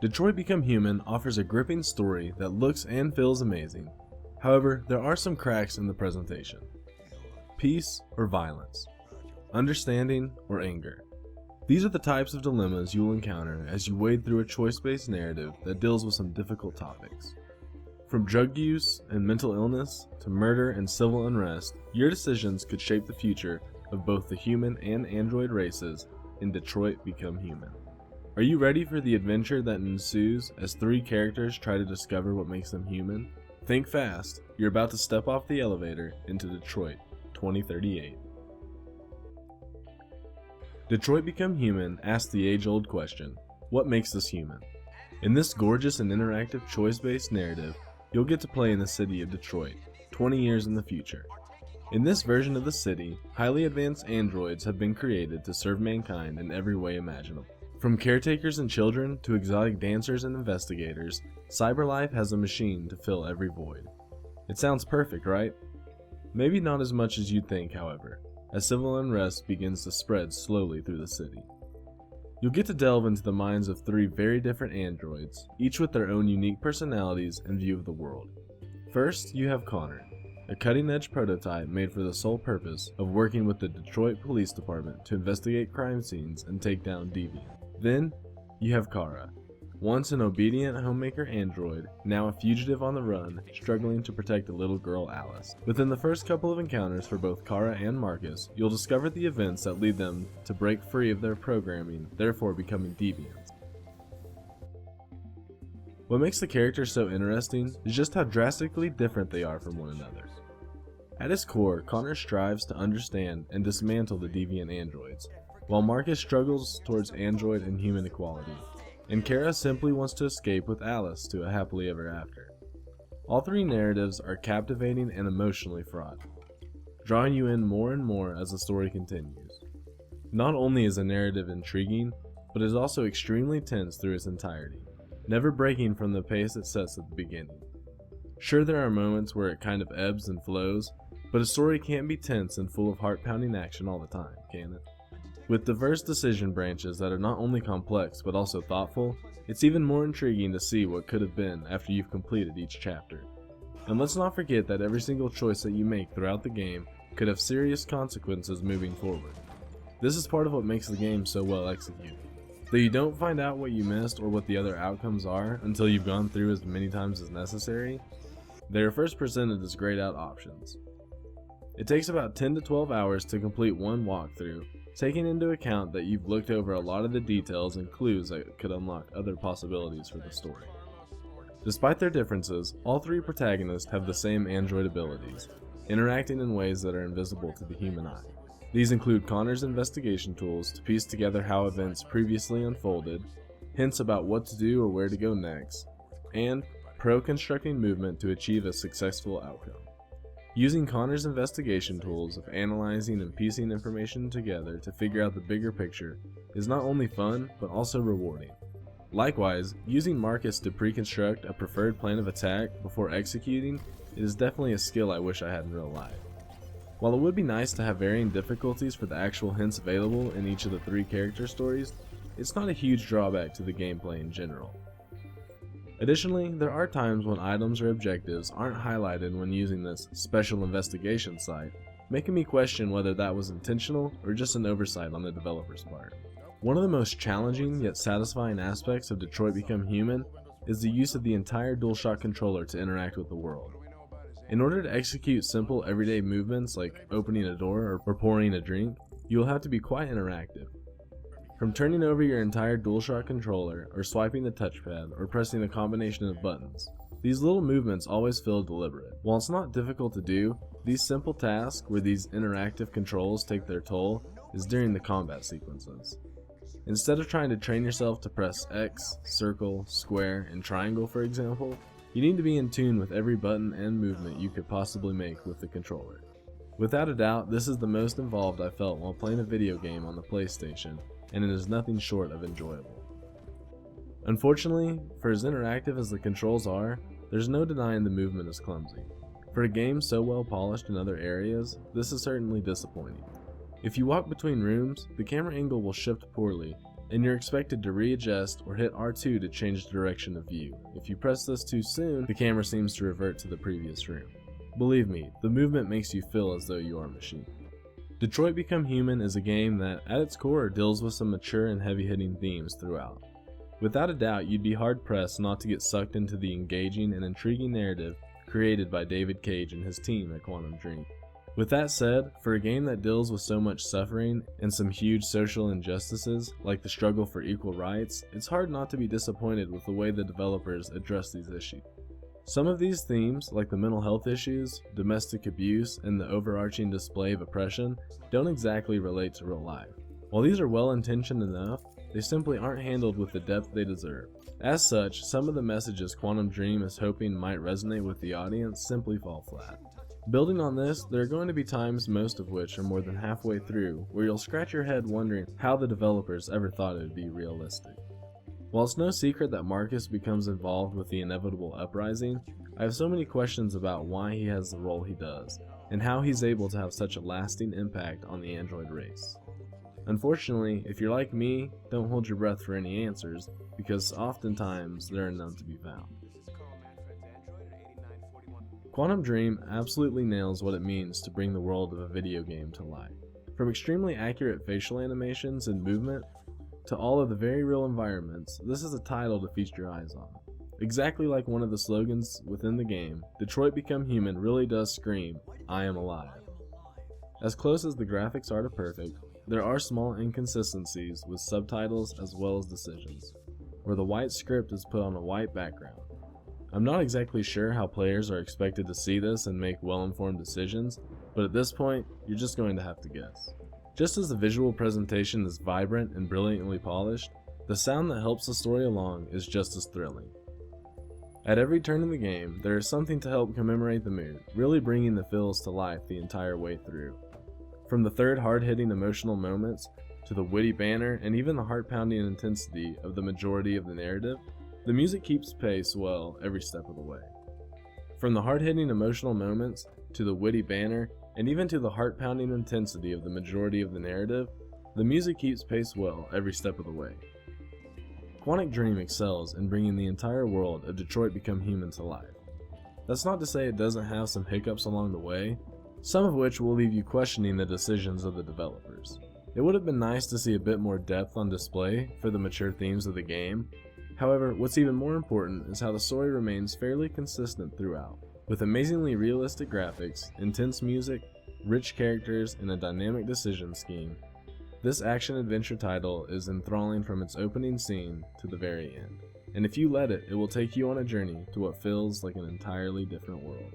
Detroit Become Human offers a gripping story that looks and feels amazing. However, there are some cracks in the presentation. Peace or violence? Understanding or anger? These are the types of dilemmas you will encounter as you wade through a choice-based narrative that deals with some difficult topics. From drug use and mental illness to murder and civil unrest, your decisions could shape the future of both the human and android races in Detroit Become Human. Are you ready for the adventure that ensues as three characters try to discover what makes them human? Think fast, you're about to step off the elevator into Detroit 2038. Detroit Become Human asks the age-old question, what makes us human? In this gorgeous and interactive choice-based narrative, you'll get to play in the city of Detroit, 20 years in the future. In this version of the city, highly advanced androids have been created to serve mankind in every way imaginable. From caretakers and children to exotic dancers and investigators, cyberlife has a machine to fill every void. It sounds perfect, right? Maybe not as much as you'd think, however, as civil unrest begins to spread slowly through the city. You'll get to delve into the minds of three very different androids, each with their own unique personalities and view of the world. First, you have Connor, a cutting-edge prototype made for the sole purpose of working with the Detroit Police Department to investigate crime scenes and take down deviants. Then, you have Kara, once an obedient homemaker android, now a fugitive on the run, struggling to protect a little girl Alice. Within the first couple of encounters for both Kara and Marcus, you'll discover the events that lead them to break free of their programming, therefore becoming deviants. What makes the characters so interesting is just how drastically different they are from one another. At its core, Connor strives to understand and dismantle the deviant androids, while Marcus struggles towards android and human equality, and Kara simply wants to escape with Alice to a happily ever after. All three narratives are captivating and emotionally fraught, drawing you in more and more as the story continues. Not only is the narrative intriguing, but is also extremely tense through its entirety, never breaking from the pace it sets at the beginning. Sure, there are moments where it kind of ebbs and flows, but a story can't be tense and full of heart-pounding action all the time, can it? With diverse decision branches that are not only complex but also thoughtful, it's even more intriguing to see what could have been after you've completed each chapter. And let's not forget that every single choice that you make throughout the game could have serious consequences moving forward. This is part of what makes the game so well executed. Though you don't find out what you missed or what the other outcomes are until you've gone through as many times as necessary, they are first presented as grayed out options. It takes about 10 to 12 hours to complete one walkthrough, taking into account that you've looked over a lot of the details and clues that could unlock other possibilities for the story. Despite their differences, all three protagonists have the same android abilities, interacting in ways that are invisible to the human eye. These include Connor's investigation tools to piece together how events previously unfolded, hints about what to do or where to go next, and pro-constructing movement to achieve a successful outcome. Using Connor's investigation tools of analyzing and piecing information together to figure out the bigger picture is not only fun, but also rewarding. Likewise, using Marcus to pre-construct a preferred plan of attack before executing is definitely a skill I wish I had in real life. While it would be nice to have varying difficulties for the actual hints available in each of the three character stories, it's not a huge drawback to the gameplay in general. Additionally, there are times when items or objectives aren't highlighted when using this special investigation site, making me question whether that was intentional or just an oversight on the developer's part. One of the most challenging yet satisfying aspects of Detroit Become Human is the use of the entire DualShock controller to interact with the world. In order to execute simple everyday movements like opening a door or pouring a drink, you will have to be quite interactive. From turning over your entire DualShock controller, or swiping the touchpad, or pressing a combination of buttons, these little movements always feel deliberate. While it's not difficult to do, these simple tasks where these interactive controls take their toll is during the combat sequences. Instead of trying to train yourself to press X, circle, square, and triangle for example, you need to be in tune with every button and movement you could possibly make with the controller. Without a doubt, this is the most involved I felt while playing a video game on the PlayStation, and it is nothing short of enjoyable. Unfortunately, for as interactive as the controls are, there's no denying the movement is clumsy. For a game so well polished in other areas, this is certainly disappointing. If you walk between rooms, the camera angle will shift poorly, and you're expected to readjust or hit R2 to change the direction of view. If you press this too soon, the camera seems to revert to the previous room. Believe me, the movement makes you feel as though you are a machine. Detroit Become Human is a game that, at its core, deals with some mature and heavy-hitting themes throughout. Without a doubt, you'd be hard-pressed not to get sucked into the engaging and intriguing narrative created by David Cage and his team at Quantum Dream. With that said, for a game that deals with so much suffering and some huge social injustices, like the struggle for equal rights, it's hard not to be disappointed with the way the developers address these issues. Some of these themes, like the mental health issues, domestic abuse, and the overarching display of oppression, don't exactly relate to real life. While these are well-intentioned enough, they simply aren't handled with the depth they deserve. As such, some of the messages Quantum Dream is hoping might resonate with the audience simply fall flat. Building on this, there are going to be times, most of which are more than halfway through, where you'll scratch your head wondering how the developers ever thought it would be realistic. While it's no secret that Marcus becomes involved with the inevitable uprising, I have so many questions about why he has the role he does, and how he's able to have such a lasting impact on the android race. Unfortunately, if you're like me, don't hold your breath for any answers, because oftentimes there are none to be found. Quantum Dream absolutely nails what it means to bring the world of a video game to life. From extremely accurate facial animations and movement, to all of the very real environments, this is a title to feast your eyes on. Exactly like one of the slogans within the game, Detroit Become Human really does scream, "I am alive." As close as the graphics are to perfect, there are small inconsistencies with subtitles as well as decisions, where the white script is put on a white background. I'm not exactly sure how players are expected to see this and make well-informed decisions, but at this point, you're just going to have to guess. Just as the visual presentation is vibrant and brilliantly polished, the sound that helps the story along is just as thrilling. At every turn in the game, there is something to help commemorate the mood, really bringing the feels to life the entire way through. From the third hard-hitting emotional moments, to the witty banter, and even the heart-pounding intensity of the majority of the narrative, the music keeps pace well every step of the way. From the hard-hitting emotional moments, to the witty banter, and even to the heart-pounding intensity of the majority of the narrative, the music keeps pace well every step of the way. Quantum Dream excels in bringing the entire world of Detroit Become Human to life. That's not to say it doesn't have some hiccups along the way, some of which will leave you questioning the decisions of the developers. It would have been nice to see a bit more depth on display for the mature themes of the game. However, what's even more important is how the story remains fairly consistent throughout. With amazingly realistic graphics, intense music, rich characters, and a dynamic decision scheme, this action-adventure title is enthralling from its opening scene to the very end. And if you let it, it will take you on a journey to what feels like an entirely different world.